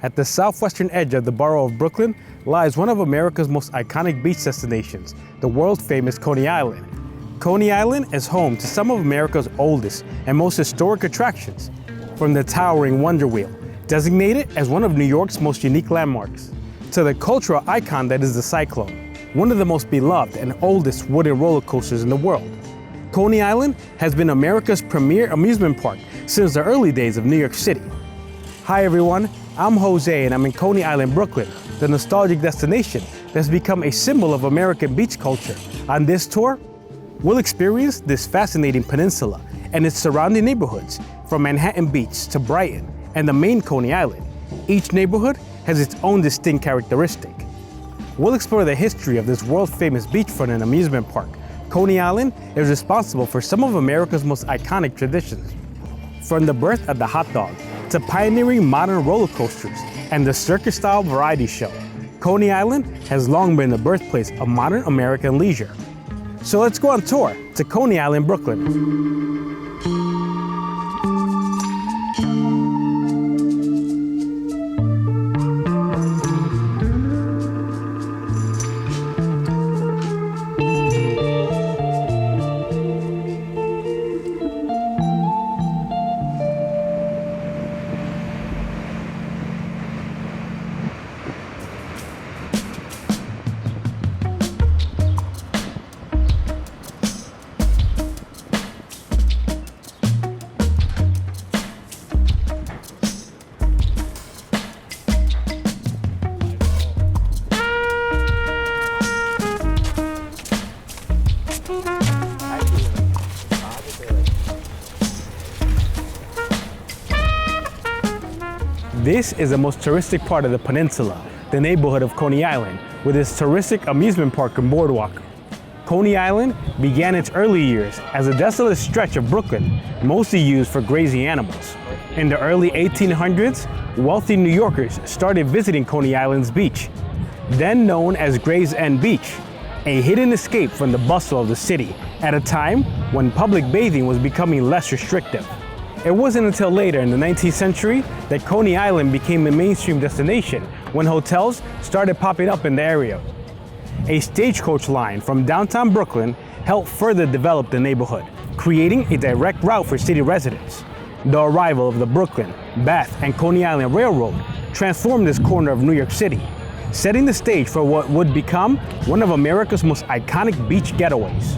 At the southwestern edge of the borough of Brooklyn lies one of America's most iconic beach destinations, the world-famous Coney Island. Coney Island is home to some of America's oldest and most historic attractions, from the towering Wonder Wheel, designated as one of New York's most unique landmarks, to the cultural icon that is the Cyclone, one of the most beloved and oldest wooden roller coasters in the world. Coney Island has been America's premier amusement park since the early days of New York City. Hi everyone, I'm Jose and I'm in Coney Island, Brooklyn, the nostalgic destination that's become a symbol of American beach culture. On this tour, we'll experience this fascinating peninsula and its surrounding neighborhoods, from Manhattan Beach to Brighton and the main Coney Island. Each neighborhood has its own distinct characteristic. We'll explore the history of this world-famous beachfront and amusement park. Coney Island is responsible for some of America's most iconic traditions, from the birth of the hot dog to pioneering modern roller coasters and the circus-style variety show. Coney Island has long been the birthplace of modern American leisure. So let's go on tour to Coney Island, Brooklyn. This is the most touristic part of the peninsula, the neighborhood of Coney Island, with its touristic amusement park and boardwalk. Coney Island began its early years as a desolate stretch of Brooklyn, mostly used for grazing animals. In the early 1800s, wealthy New Yorkers started visiting Coney Island's beach, then known as Gray's Inn Beach, a hidden escape from the bustle of the city at a time when public bathing was becoming less restrictive. It wasn't until later in the 19th century that Coney Island became a mainstream destination when hotels started popping up in the area. A stagecoach line from downtown Brooklyn helped further develop the neighborhood, creating a direct route for city residents. The arrival of the Brooklyn, Bath, and Coney Island Railroad transformed this corner of New York City, setting the stage for what would become one of America's most iconic beach getaways.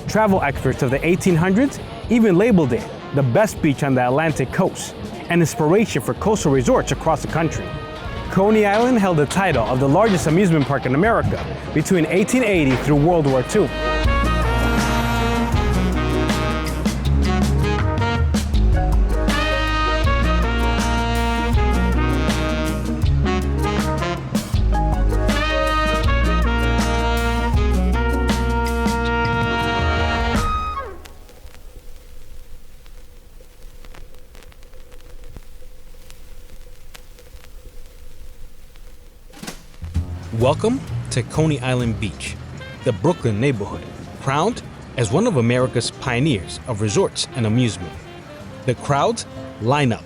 Travel experts of the 1800s even labeled it the best beach on the Atlantic coast, an inspiration for coastal resorts across the country. Coney Island held the title of the largest amusement park in America between 1880 through World War II. Welcome to Coney Island Beach, the Brooklyn neighborhood, crowned as one of America's pioneers of resorts and amusement. The crowds line up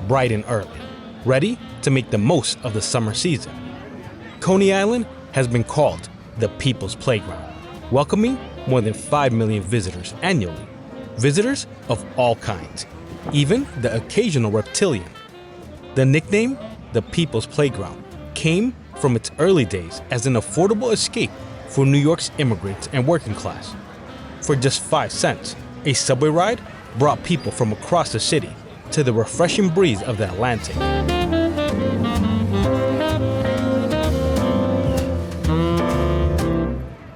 bright and early, ready to make the most of the summer season. Coney Island has been called the People's Playground, welcoming more than 5 million visitors annually. Visitors of all kinds, even the occasional reptilian. The nickname, the People's Playground, came from its early days as an affordable escape for New York's immigrants and working class. For just 5 cents, a subway ride brought people from across the city to the refreshing breeze of the Atlantic.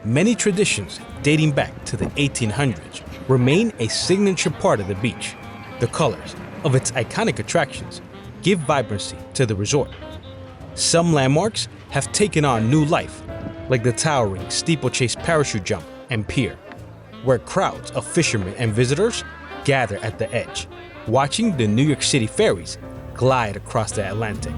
Many traditions dating back to the 1800s remain a signature part of the beach. The colors of its iconic attractions give vibrancy to the resort. Some landmarks have taken on new life, like the towering steeplechase parachute jump and pier, where crowds of fishermen and visitors gather at the edge, watching the New York City ferries glide across the Atlantic.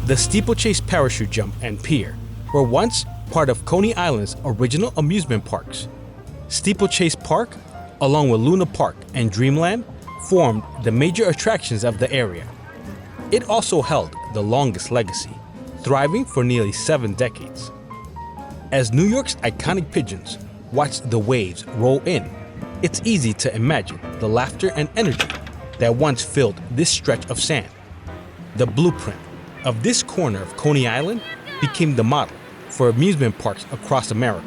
The steeplechase parachute jump and pier were once part of Coney Island's original amusement parks. Steeplechase Park, along with Luna Park and Dreamland, formed the major attractions of the area. It also held the longest legacy, thriving for nearly 7 decades. As New York's iconic pigeons watch the waves roll in, it's easy to imagine the laughter and energy that once filled this stretch of sand. The blueprint of this corner of Coney Island became the model for amusement parks across America.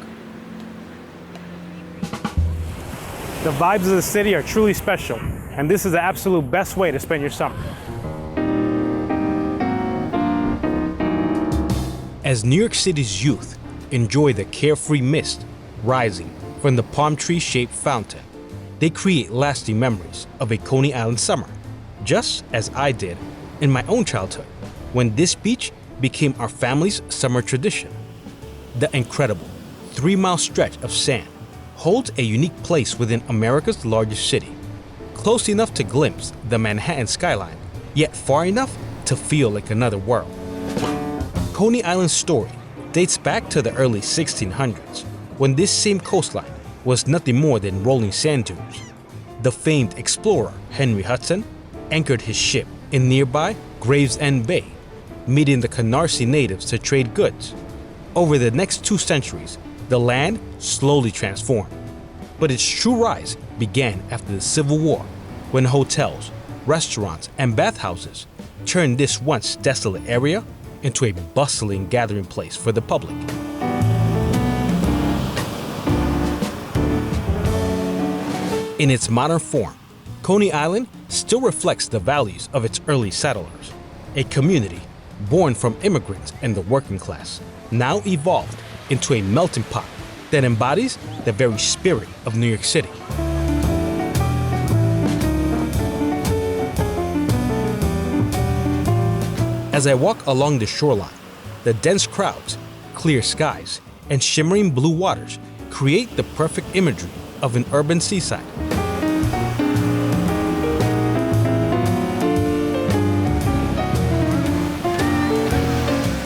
The vibes of the city are truly special, and this is the absolute best way to spend your summer. As New York City's youth enjoy the carefree mist rising from the palm tree-shaped fountain, they create lasting memories of a Coney Island summer, just as I did in my own childhood, when this beach became our family's summer tradition. The incredible 3-mile stretch of sand holds a unique place within America's largest city, close enough to glimpse the Manhattan skyline, yet far enough to feel like another world. Coney Island's story dates back to the early 1600s, when this same coastline was nothing more than rolling sand dunes. The famed explorer Henry Hudson anchored his ship in nearby Gravesend Bay, meeting the Canarsie natives to trade goods. Over the next 2 centuries, the land slowly transformed, but its true rise began after the Civil War, when hotels, restaurants, and bathhouses turned this once desolate area into a bustling gathering place for the public. In its modern form, Coney Island still reflects the values of its early settlers, a community born from immigrants and the working class, now evolved into a melting pot that embodies the very spirit of New York City. As I walk along the shoreline, the dense crowds, clear skies, and shimmering blue waters create the perfect imagery of an urban seaside.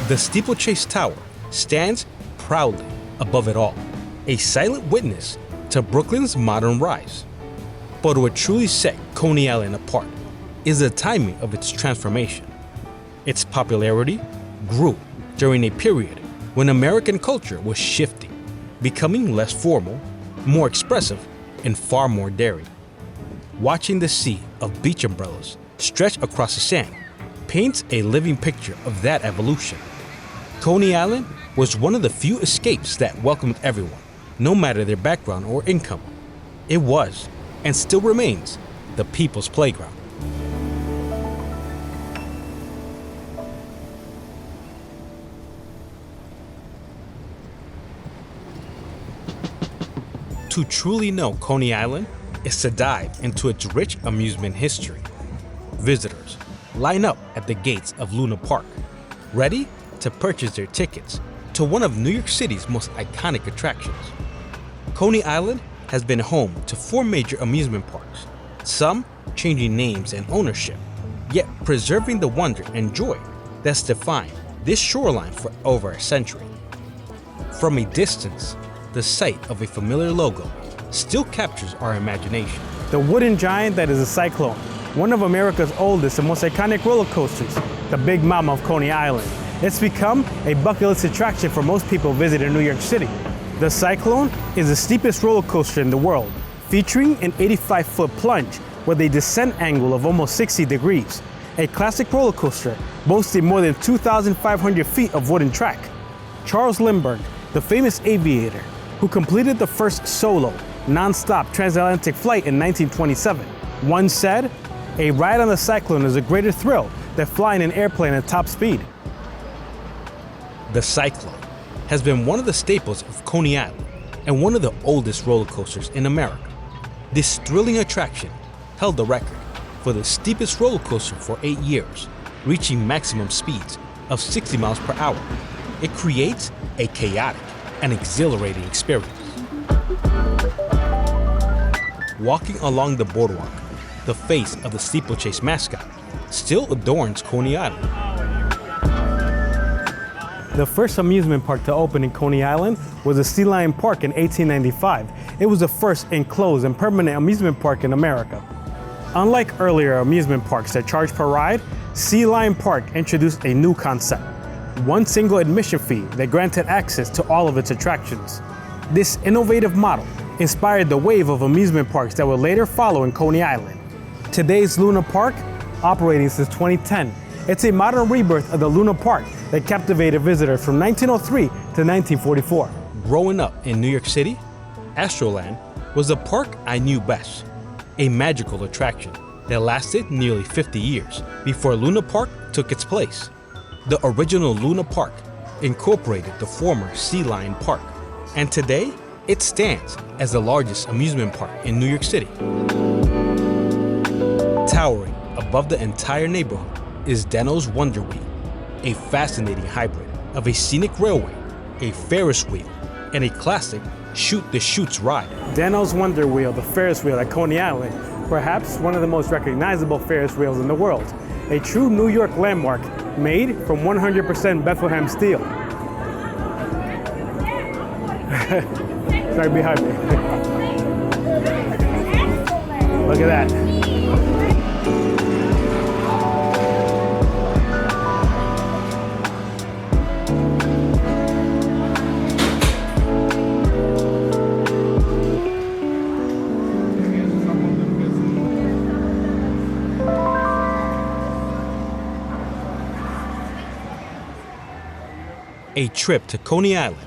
The Steeplechase Tower stands proudly above it all, a silent witness to Brooklyn's modern rise. But what truly set Coney Island apart is the timing of its transformation. Its popularity grew during a period when American culture was shifting, becoming less formal, more expressive, and far more daring. Watching the sea of beach umbrellas stretch across the sand paints a living picture of that evolution. Coney Island was one of the few escapes that welcomed everyone, no matter their background or income. It was, and still remains, the people's playground. To truly know Coney Island is to dive into its rich amusement history. Visitors line up at the gates of Luna Park, ready to purchase their tickets to one of New York City's most iconic attractions. Coney Island has been home to 4 major amusement parks, some changing names and ownership, yet preserving the wonder and joy that's defined this shoreline for over a century. From a distance, the sight of a familiar logo still captures our imagination. The wooden giant that is a Cyclone, one of America's oldest and most iconic roller coasters, the Big Mama of Coney Island. It's become a bucket list attraction for most people visiting New York City. The Cyclone is the steepest roller coaster in the world, featuring an 85-foot plunge with a descent angle of almost 60 degrees. A classic roller coaster boasting more than 2,500 feet of wooden track. Charles Lindbergh, the famous aviator, who completed the first solo, non-stop transatlantic flight in 1927, once said, "A ride on the Cyclone is a greater thrill than flying an airplane at top speed." The Cyclone has been one of the staples of Coney Island and one of the oldest roller coasters in America. This thrilling attraction held the record for the steepest roller coaster for 8 years, reaching maximum speeds of 60 miles per hour. It creates a chaotic and exhilarating experience. Walking along the boardwalk, the face of the Steeplechase mascot still adorns Coney Island. The first amusement park to open in Coney Island was the Sea Lion Park in 1895. It was the first enclosed and permanent amusement park in America. Unlike earlier amusement parks that charged per ride, Sea Lion Park introduced a new concept: one single admission fee that granted access to all of its attractions. This innovative model inspired the wave of amusement parks that would later follow in Coney Island. Today's Luna Park, operating since 2010, it's a modern rebirth of the Luna Park that captivated visitors from 1903 to 1944. Growing up in New York City, Astroland was the park I knew best, a magical attraction that lasted nearly 50 years before Luna Park took its place. The original Luna Park incorporated the former Sea Lion Park, and today it stands as the largest amusement park in New York City. Towering above the entire neighborhood is Dano's Wonder Wheel, a fascinating hybrid of a scenic railway, a Ferris wheel, and a classic shoot-the-chutes ride. Dano's Wonder Wheel, the Ferris wheel at Coney Island, perhaps one of the most recognizable Ferris wheels in the world. A true New York landmark made from 100% Bethlehem steel. Sorry, behind me. Look at that. A trip to Coney Island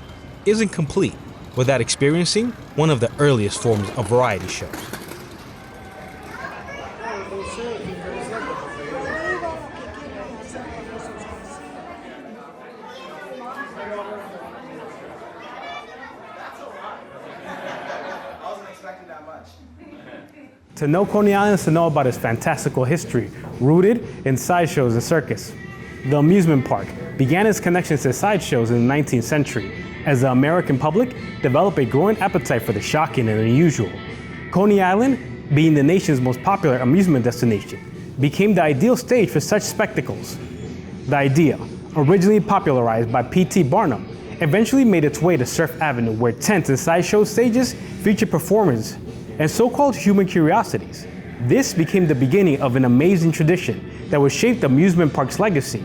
isn't complete without experiencing one of the earliest forms of variety shows. To know Coney Island is to know about its fantastical history, rooted in sideshows and circus. The amusement park began its connections to sideshows in the 19th century as the American public developed a growing appetite for the shocking and unusual. Coney Island, being the nation's most popular amusement destination, became the ideal stage for such spectacles. The idea, originally popularized by P.T. Barnum, eventually made its way to Surf Avenue, where tents and sideshow stages featured performers and so-called human curiosities. This became the beginning of an amazing tradition that would shape the amusement park's legacy.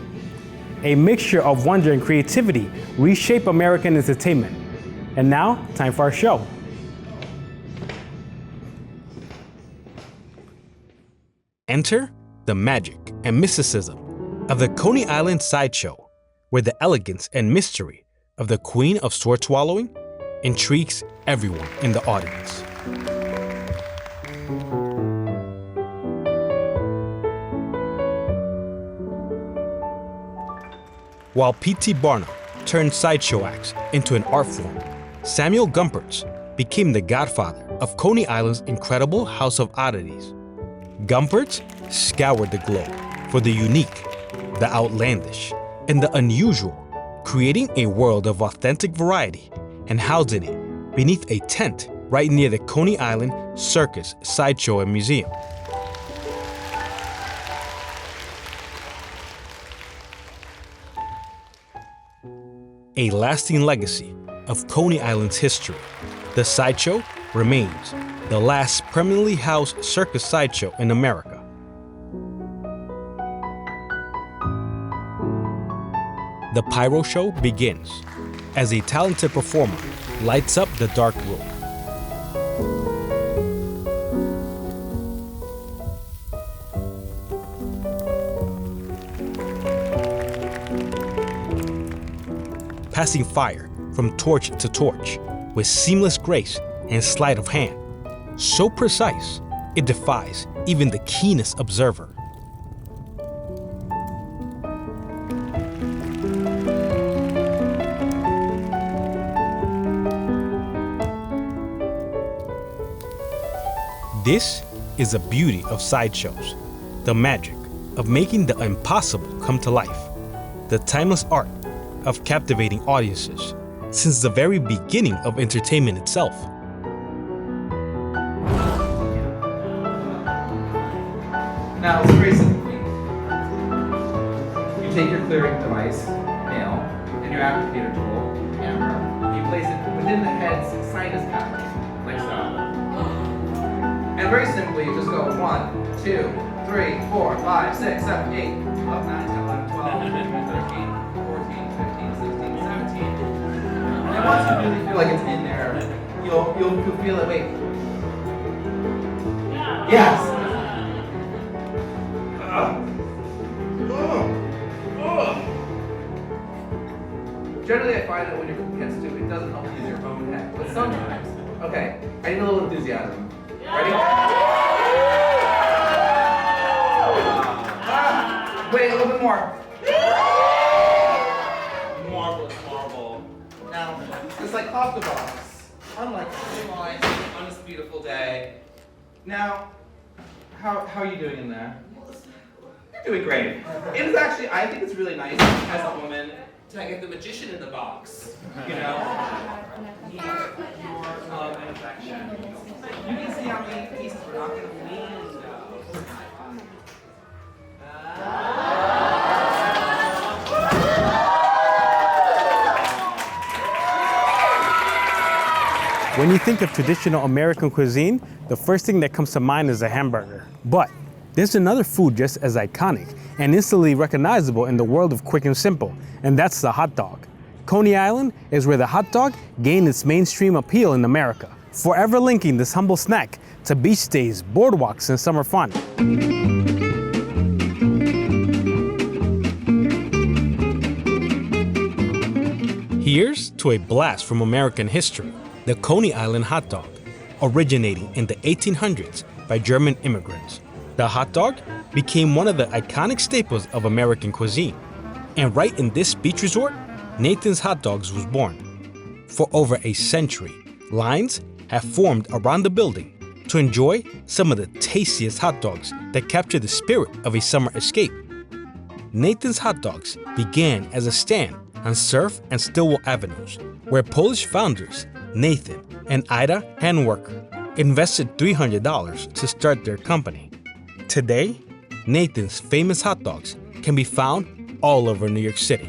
A mixture of wonder and creativity reshaped American entertainment. And now, time for our show. Enter the magic and mysticism of the Coney Island Sideshow, where the elegance and mystery of the Queen of Sword Swallowing intrigues everyone in the audience. While P.T. Barnum turned sideshow acts into an art form, Samuel Gumpertz became the godfather of Coney Island's incredible House of Oddities. Gumpertz scoured the globe for the unique, the outlandish, and the unusual, creating a world of authentic variety and housing it beneath a tent right near the Coney Island Circus, Sideshow, and Museum. A lasting legacy of Coney Island's history, the Sideshow remains the last permanently housed circus sideshow in America. The Pyro Show begins as a talented performer lights up the dark room. Passing fire from torch to torch with seamless grace and sleight of hand, so precise it defies even the keenest observer. This is the beauty of sideshows, the magic of making the impossible come to life, the timeless art of captivating audiences since the very beginning of entertainment itself. Now, it's very simple. You take your clearing device, nail, and your applicator tool, camera, you place it within the head's sinus cavity, like so. And very simply, you just go 1, 2, 3, 4, 5, 6, 7, 8, up 9, 10, 11, 12, 13, 14, 15, 16, 17. And once you really feel like it's in there, you'll feel it. Wait. Yes. Generally, I find that when you're cooking heads too, it doesn't help use your own head. But sometimes, okay, I need a little enthusiasm. Ready? Wait, a little bit more. Marvelous marble. Now, just like off the box, unlike the lines on this beautiful day. Now, how are you doing in there? You're doing great. It is actually, I think it's really nice as a woman to get the magician in the box. You know? Need your love and affection. You can see how many pieces we're not going to clean. When you think of traditional American cuisine, the first thing that comes to mind is a hamburger. But there's another food just as iconic and instantly recognizable in the world of quick and simple, and that's the hot dog. Coney Island is where the hot dog gained its mainstream appeal in America, forever linking this humble snack to beach days, boardwalks, and summer fun. Here's to a blast from American history, the Coney Island hot dog, originating in the 1800s by German immigrants. The hot dog became one of the iconic staples of American cuisine. And right in this beach resort, Nathan's Hot Dogs was born. For over a century, lines have formed around the building to enjoy some of the tastiest hot dogs that capture the spirit of a summer escape. Nathan's Hot Dogs began as a stand on Surf and Stillwell Avenues, where Polish founders Nathan and Ida Handwerker invested $300 to start their company. Today, Nathan's famous hot dogs can be found all over New York City.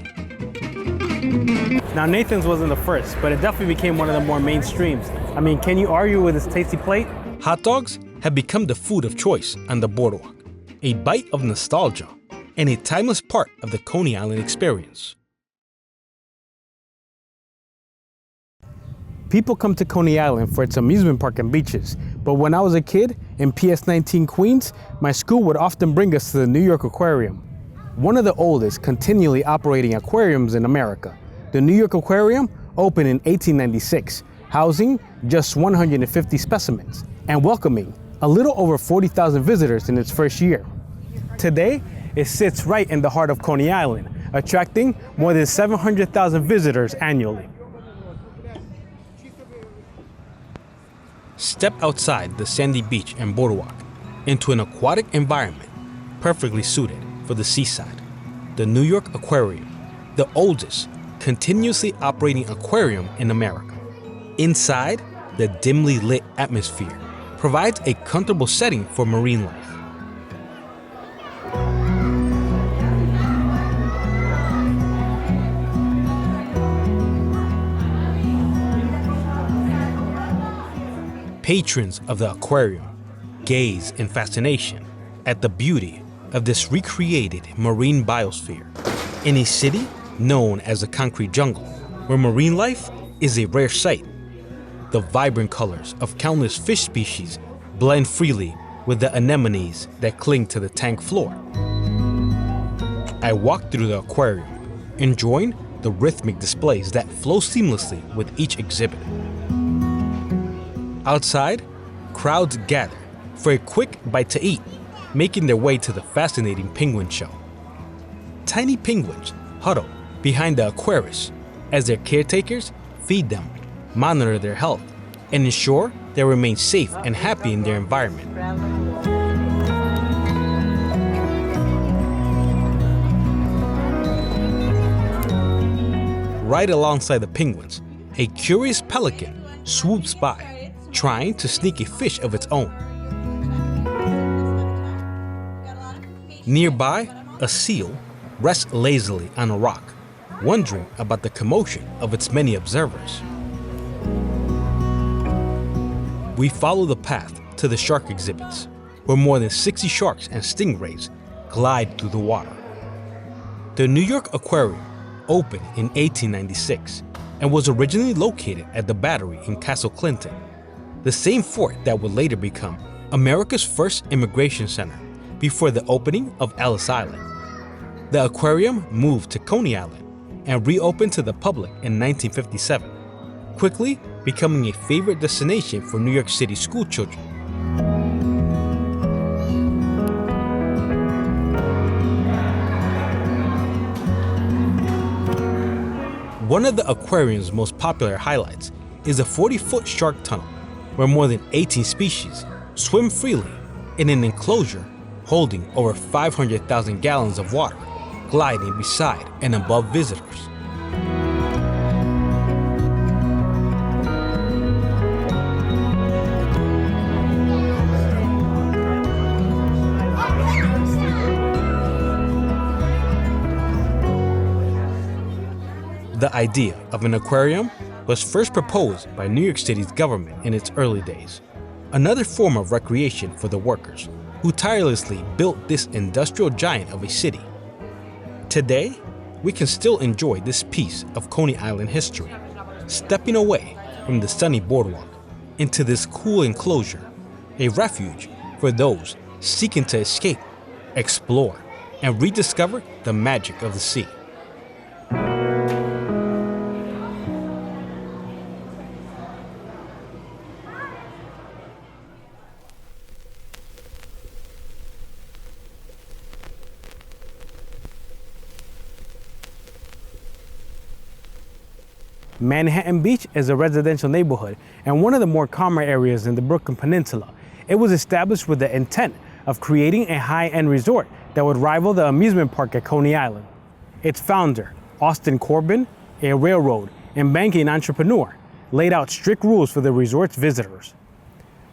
Now, Nathan's wasn't the first, but it definitely became one of the more mainstreams. I mean, can you argue with its tasty plate? Hot dogs have become the food of choice on the boardwalk, a bite of nostalgia, and a timeless part of the Coney Island experience. People come to Coney Island for its amusement park and beaches, but when I was a kid in PS 19 Queens, my school would often bring us to the New York Aquarium, one of the oldest continually operating aquariums in America. The New York Aquarium opened in 1896, housing just 150 specimens and welcoming a little over 40,000 visitors in its first year. Today, it sits right in the heart of Coney Island, attracting more than 700,000 visitors annually. Step outside the sandy beach and boardwalk into an aquatic environment perfectly suited for the seaside. The New York Aquarium, the oldest continuously operating aquarium in America. Inside, the dimly lit atmosphere provides a comfortable setting for marine life. Patrons of the aquarium gaze in fascination at the beauty of this recreated marine biosphere in a city known as the concrete jungle, where marine life is a rare sight. The vibrant colors of countless fish species blend freely with the anemones that cling to the tank floor. I walked through the aquarium, enjoying the rhythmic displays that flow seamlessly with each exhibit. Outside, crowds gather for a quick bite to eat, making their way to the fascinating penguin show. Tiny penguins huddle behind the aquarius as their caretakers feed them, monitor their health, and ensure they remain safe and happy in their environment. Right alongside the penguins, a curious pelican swoops by, trying to sneak a fish of its own. Nearby, a seal rests lazily on a rock, wondering about the commotion of its many observers. We follow the path to the shark exhibits, where more than 60 sharks and stingrays glide through the water. The New York Aquarium opened in 1896 and was originally located at the Battery in Castle Clinton, the same fort that would later become America's first immigration center before the opening of Ellis Island. The aquarium moved to Coney Island and reopened to the public in 1957, quickly becoming a favorite destination for New York City schoolchildren. One of the aquarium's most popular highlights is a 40-foot shark tunnel, where more than 18 species swim freely in an enclosure holding over 500,000 gallons of water, gliding beside and above visitors. The idea of an aquarium was first proposed by New York City's government in its early days, another form of recreation for the workers who tirelessly built this industrial giant of a city. Today, we can still enjoy this piece of Coney Island history, stepping away from the sunny boardwalk into this cool enclosure, a refuge for those seeking to escape, explore, and rediscover the magic of the sea. Manhattan Beach is a residential neighborhood and one of the more calmer areas in the Brooklyn Peninsula. It was established with the intent of creating a high-end resort that would rival the amusement park at Coney Island. Its founder, Austin Corbin, a railroad and banking entrepreneur, laid out strict rules for the resort's visitors.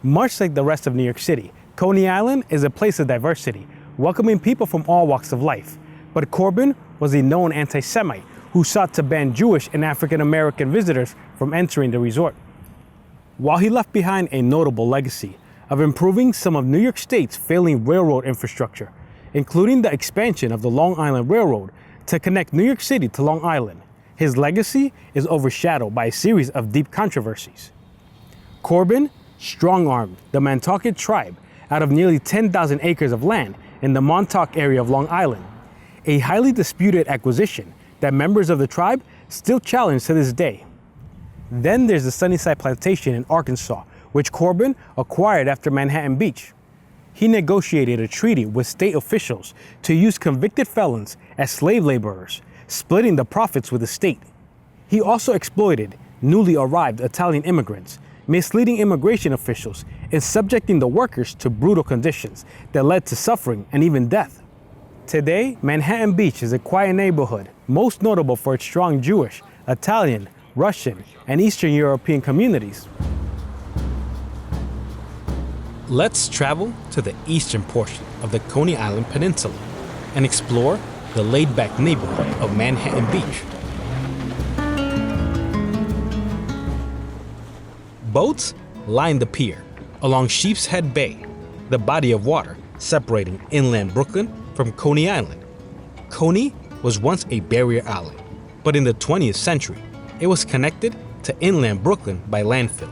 Much like the rest of New York City, Coney Island is a place of diversity, welcoming people from all walks of life. But Corbin was a known anti-Semite who sought to ban Jewish and African American visitors from entering the resort. While he left behind a notable legacy of improving some of New York State's failing railroad infrastructure, including the expansion of the Long Island Railroad to connect New York City to Long Island, his legacy is overshadowed by a series of deep controversies. Corbin strong-armed the Nantucket tribe out of nearly 10,000 acres of land in the Montauk area of Long Island, a highly disputed acquisition that members of the tribe still challenge to this day. Then there's the Sunnyside Plantation in Arkansas, which Corbin acquired after Manhattan Beach. He negotiated a treaty with state officials to use convicted felons as slave laborers, splitting the profits with the state. He also exploited newly arrived Italian immigrants, misleading immigration officials and subjecting the workers to brutal conditions that led to suffering and even death. Today, Manhattan Beach is a quiet neighborhood, most notable for its strong Jewish, Italian, Russian, and Eastern European communities. Let's travel to the eastern portion of the Coney Island Peninsula and explore the laid-back neighborhood of Manhattan Beach. Boats line the pier along Sheep's Head Bay, the body of water separating inland Brooklyn from Coney Island. Coney was once a barrier island, but in the 20th century, it was connected to inland Brooklyn by landfill.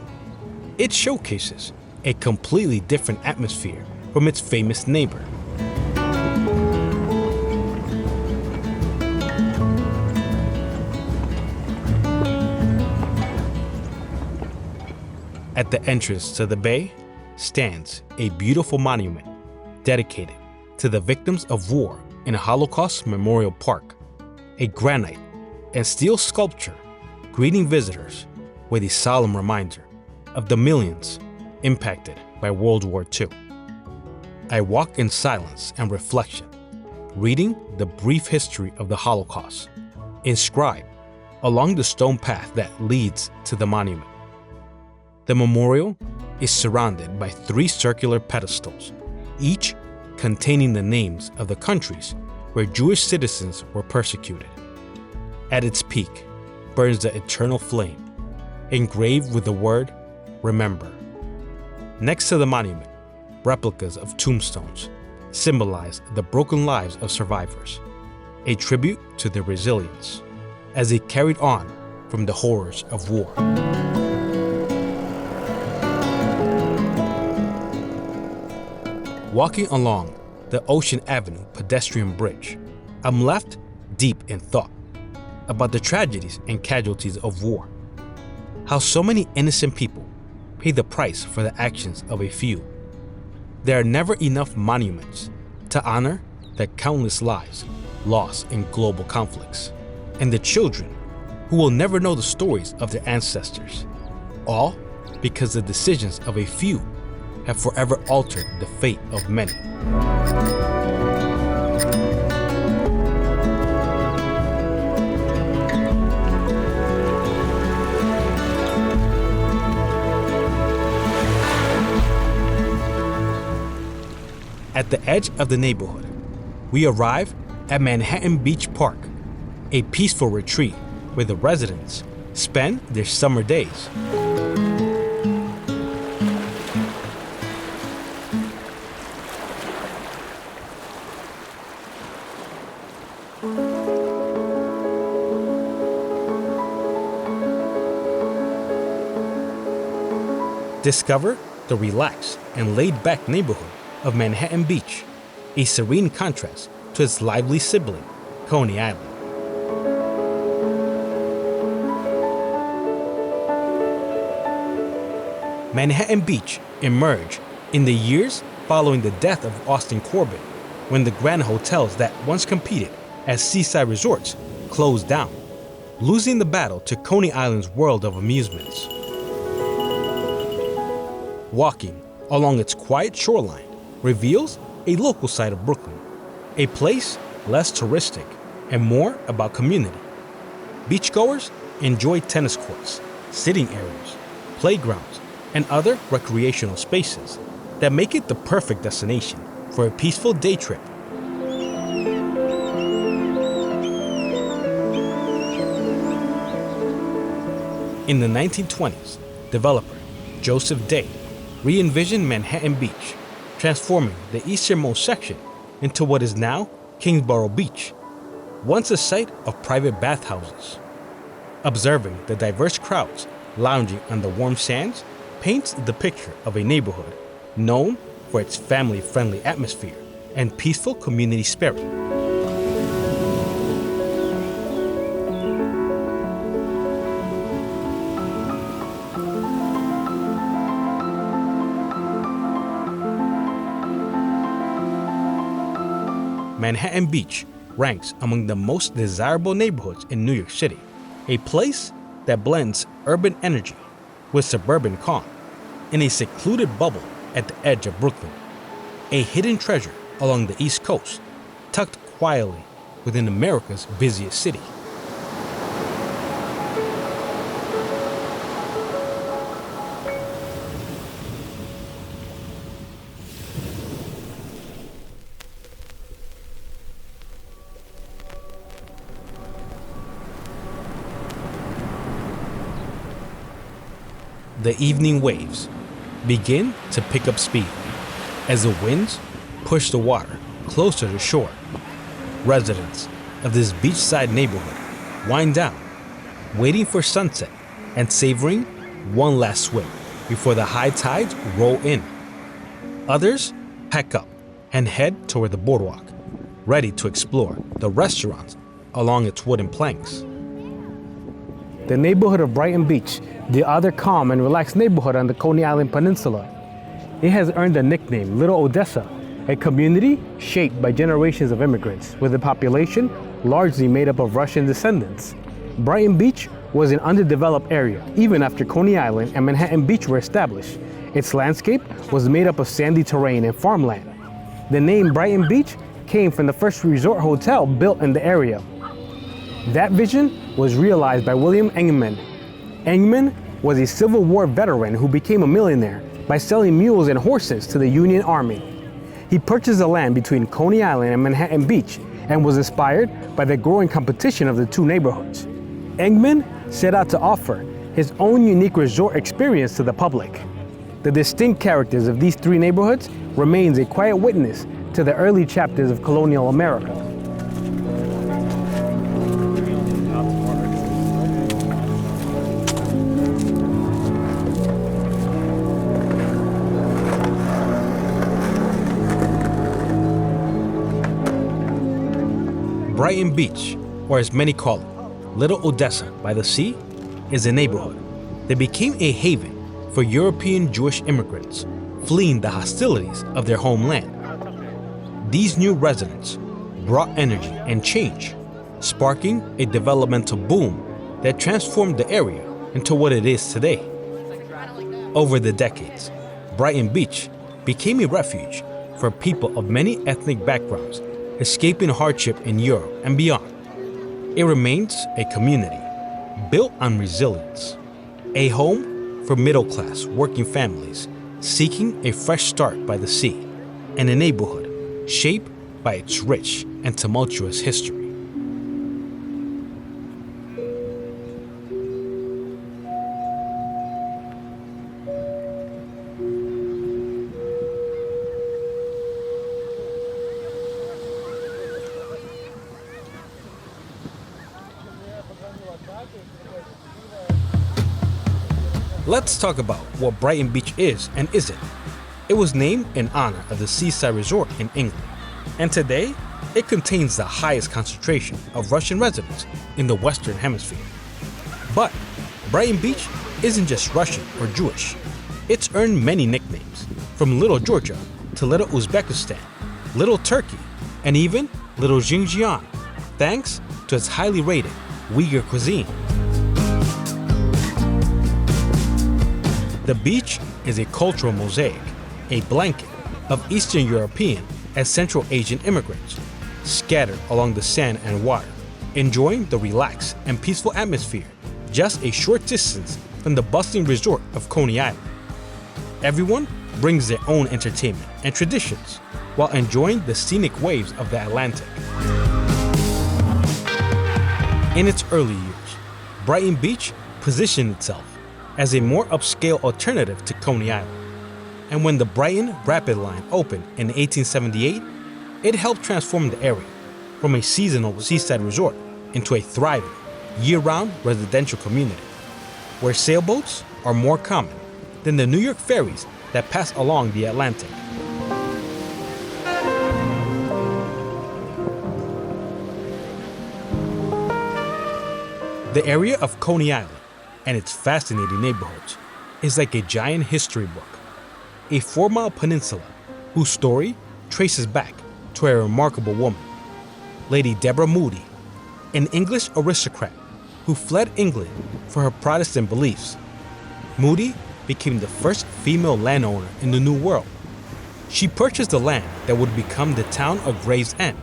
It showcases a completely different atmosphere from its famous neighbor. At the entrance to the bay stands a beautiful monument dedicated to the victims of war in a Holocaust Memorial Park, a granite and steel sculpture greeting visitors with a solemn reminder of the millions impacted by World War II. I walk in silence and reflection, reading the brief history of the Holocaust, inscribed along the stone path that leads to the monument. The memorial is surrounded by 3 circular pedestals, each containing the names of the countries where Jewish citizens were persecuted. At its peak burns the eternal flame, engraved with the word, remember. Next to the monument, replicas of tombstones symbolize the broken lives of survivors, a tribute to their resilience as they carried on from the horrors of war. Walking along the Ocean Avenue pedestrian bridge, I'm left deep in thought about the tragedies and casualties of war. How so many innocent people pay the price for the actions of a few. There are never enough monuments to honor the countless lives lost in global conflicts, and the children who will never know the stories of their ancestors, all because the decisions of a few have forever altered the fate of many. At the edge of the neighborhood, we arrive at Manhattan Beach Park, a peaceful retreat where the residents spend their summer days. Discover the relaxed and laid-back neighborhood of Manhattan Beach, a serene contrast to its lively sibling, Coney Island. Manhattan Beach emerged in the years following the death of Austin Corbett, when the grand hotels that once competed as seaside resorts closed down, losing the battle to Coney Island's world of amusements. Walking along its quiet shoreline reveals a local side of Brooklyn, a place less touristic and more about community. Beachgoers enjoy tennis courts, sitting areas, playgrounds, and other recreational spaces that make it the perfect destination for a peaceful day trip. In the 1920s, developer Joseph Day re-envisioned Manhattan Beach, transforming the easternmost section into what is now Kingsborough Beach, once a site of private bathhouses. Observing the diverse crowds lounging on the warm sands paints the picture of a neighborhood known for its family-friendly atmosphere and peaceful community spirit. Manhattan Beach ranks among the most desirable neighborhoods in New York City, a place that blends urban energy with suburban calm in a secluded bubble at the edge of Brooklyn, a hidden treasure along the East Coast, tucked quietly within America's busiest city. The evening waves begin to pick up speed as the winds push the water closer to shore. Residents of this beachside neighborhood wind down, waiting for sunset and savoring one last swim before the high tides roll in. Others pack up and head toward the boardwalk, ready to explore the restaurants along its wooden planks. The neighborhood of Brighton Beach, the other calm and relaxed neighborhood on the Coney Island peninsula. It has earned the nickname Little Odessa, a community shaped by generations of immigrants, with a population largely made up of Russian descendants. Brighton Beach was an underdeveloped area, even after Coney Island and Manhattan Beach were established. Its landscape was made up of sandy terrain and farmland. The name Brighton Beach came from the first resort hotel built in the area. That vision was realized by William Engman. Engman was a Civil War veteran who became a millionaire by selling mules and horses to the Union Army. He purchased the land between Coney Island and Manhattan Beach and was inspired by the growing competition of the two neighborhoods. Engman set out to offer his own unique resort experience to the public. The distinct characters of these three neighborhoods remains a quiet witness to the early chapters of colonial America. Brighton Beach, or as many call it, Little Odessa by the Sea, is a neighborhood that became a haven for European Jewish immigrants fleeing the hostilities of their homeland. These new residents brought energy and change, sparking a developmental boom that transformed the area into what it is today. Over the decades, Brighton Beach became a refuge for people of many ethnic backgrounds escaping hardship in Europe and beyond. It remains a community built on resilience, a home for middle-class working families seeking a fresh start by the sea, and a neighborhood shaped by its rich and tumultuous history. Let's talk about what Brighton Beach is and isn't. It was named in honor of the seaside resort in England, and today it contains the highest concentration of Russian residents in the Western Hemisphere. But Brighton Beach isn't just Russian or Jewish. It's earned many nicknames, from Little Georgia to Little Uzbekistan, Little Turkey, and even Little Xinjiang, thanks to its highly rated Uyghur cuisine. The beach is a cultural mosaic, a blanket of Eastern European and Central Asian immigrants scattered along the sand and water, enjoying the relaxed and peaceful atmosphere just a short distance from the bustling resort of Coney Island. Everyone brings their own entertainment and traditions while enjoying the scenic waves of the Atlantic. In its early years, Brighton Beach positioned itself as a more upscale alternative to Coney Island. And when the Brighton Rapid Line opened in 1878, it helped transform the area from a seasonal seaside resort into a thriving, year-round residential community, where sailboats are more common than the New York ferries that pass along the Atlantic. The area of Coney Island and its fascinating neighborhoods is like a giant history book, a 4-mile peninsula whose story traces back to a remarkable woman, Lady Deborah Moody, an English aristocrat who fled England for her Protestant beliefs. Moody became the first female landowner in the New World. She purchased the land that would become the town of Gravesend,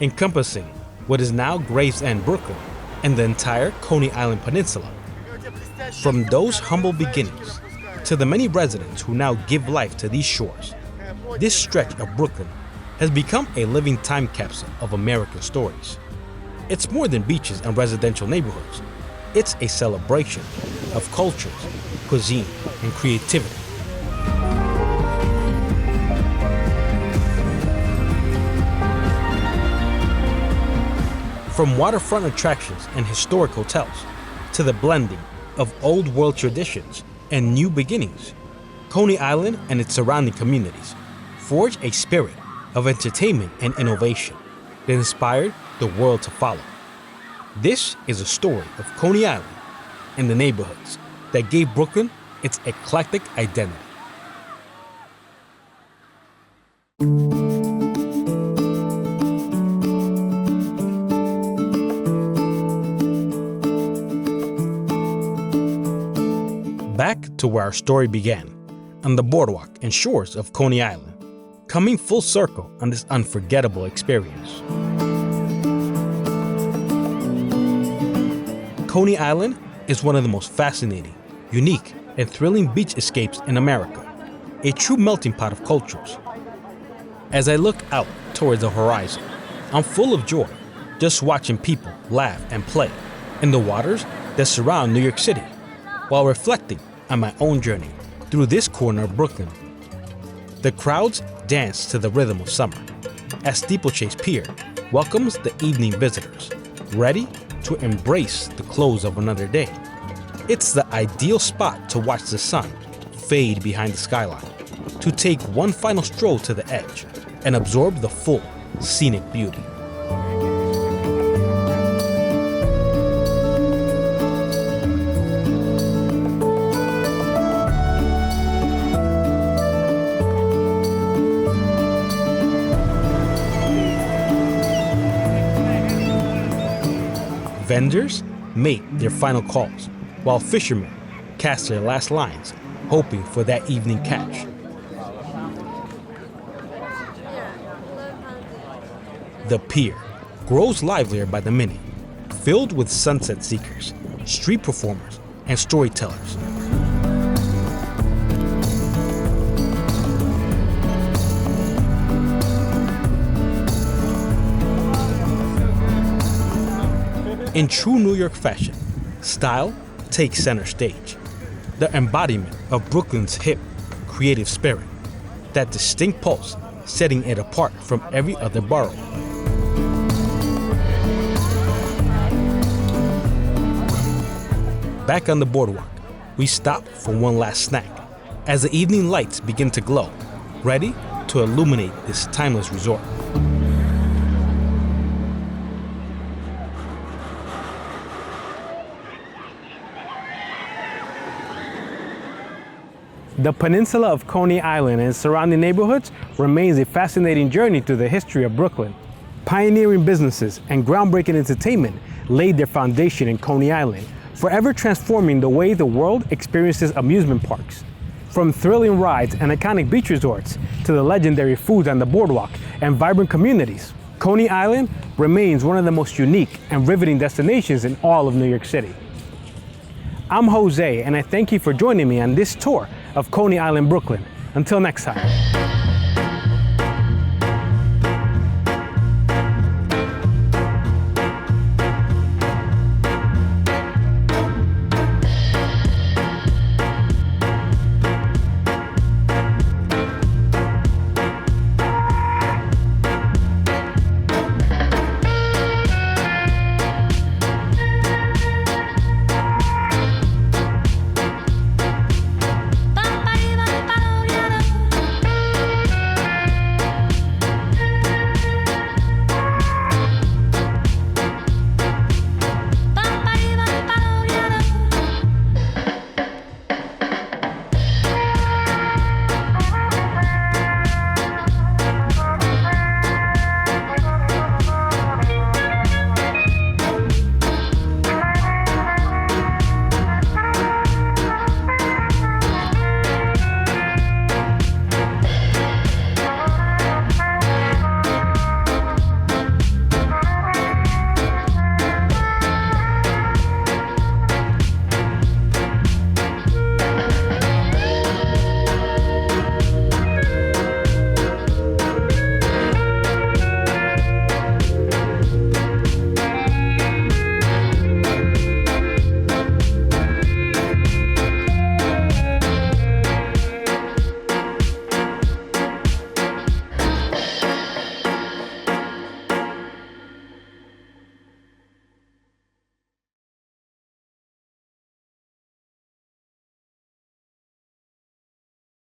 encompassing what is now Gravesend, Brooklyn, and the entire Coney Island Peninsula. From those humble beginnings to the many residents who now give life to these shores, this stretch of Brooklyn has become a living time capsule of American stories. It's more than beaches and residential neighborhoods. It's a celebration of cultures, cuisine, and creativity. From waterfront attractions and historic hotels to the blending of old world traditions and new beginnings, Coney Island and its surrounding communities forged a spirit of entertainment and innovation that inspired the world to follow. This is a story of Coney Island and the neighborhoods that gave Brooklyn its eclectic identity. Back to where our story began, on the boardwalk and shores of Coney Island, coming full circle on this unforgettable experience. Coney Island is one of the most fascinating, unique, and thrilling beach escapes in America, a true melting pot of cultures. As I look out towards the horizon, I'm full of joy just watching people laugh and play in the waters that surround New York City while reflecting on my own journey through this corner of Brooklyn. The crowds dance to the rhythm of summer as Steeplechase Pier welcomes the evening visitors, ready to embrace the close of another day. It's the ideal spot to watch the sun fade behind the skyline, to take one final stroll to the edge and absorb the full scenic beauty. Vendors make their final calls, while fishermen cast their last lines, hoping for that evening catch. The pier grows livelier by the minute, filled with sunset seekers, street performers, and storytellers. In true New York fashion, style takes center stage, the embodiment of Brooklyn's hip, creative spirit, that distinct pulse setting it apart from every other borough. Back on the boardwalk, we stop for one last snack as the evening lights begin to glow, ready to illuminate this timeless resort. The peninsula of Coney Island and its surrounding neighborhoods remains a fascinating journey through the history of Brooklyn. Pioneering businesses and groundbreaking entertainment laid their foundation in Coney Island, forever transforming the way the world experiences amusement parks. From thrilling rides and iconic beach resorts to the legendary foods on the boardwalk and vibrant communities, Coney Island remains one of the most unique and riveting destinations in all of New York City. I'm Jose, and I thank you for joining me on this tour of Coney Island, Brooklyn. Until next time.